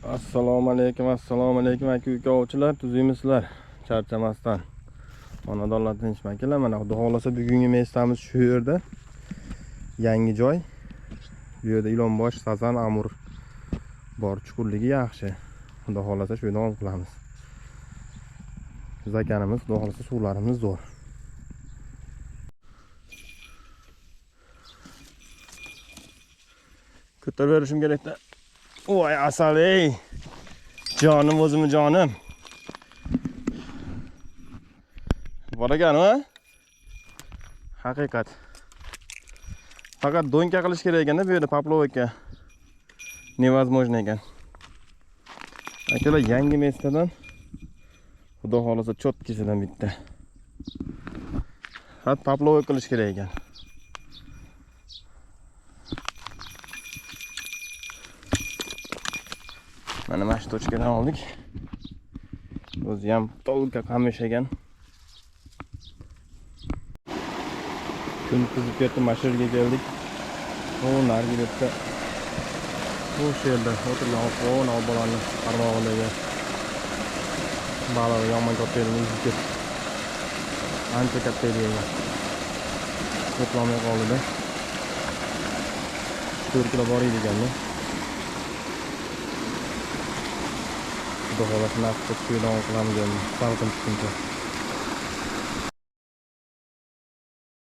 Assalomu alaykum aka ovchilar, tuzuymizlar charchamasdan. Xonadonlar tinchmakilar. Mana xudo xolasa bugungi mestamiz shu yerda. Yangi joy. Bu yerda ilonbosh, sazan, amur bor, chuqurligi yaxshi. Xudo xolasa shu yerda ol qilamiz. Zakanimiz, xudo xolasa suvlarimiz zo'r. Ko'tarib berishim kerakda. Voy asal ey. Jonim o'zim jonim. Bor ekanmi? Haqiqat. Faqat do'nka qilish kerak ekan-da bu yerda poplovka. Невозможно ekan. Akalar yangi mestadan xudo xolasa chotkisidan bitta. Faqat poplovka qilish kerak ekan. Mana mana shu tochkadan oldik. O'zi ham to'lka qamish ekan. Kun qizib ketdi, mashinaga keldik. O, narigi betda. O'sha yerda o'tirgan bolani qarmog'idagi baliq yomon kattaligini yuzib ketdi. Ancha katta edi. To'plamay qoldi-da. 4 kilo bor edi ekan-da. Xudo xolasa nasib qilsa qilamiz endi. Salqin tushguncha.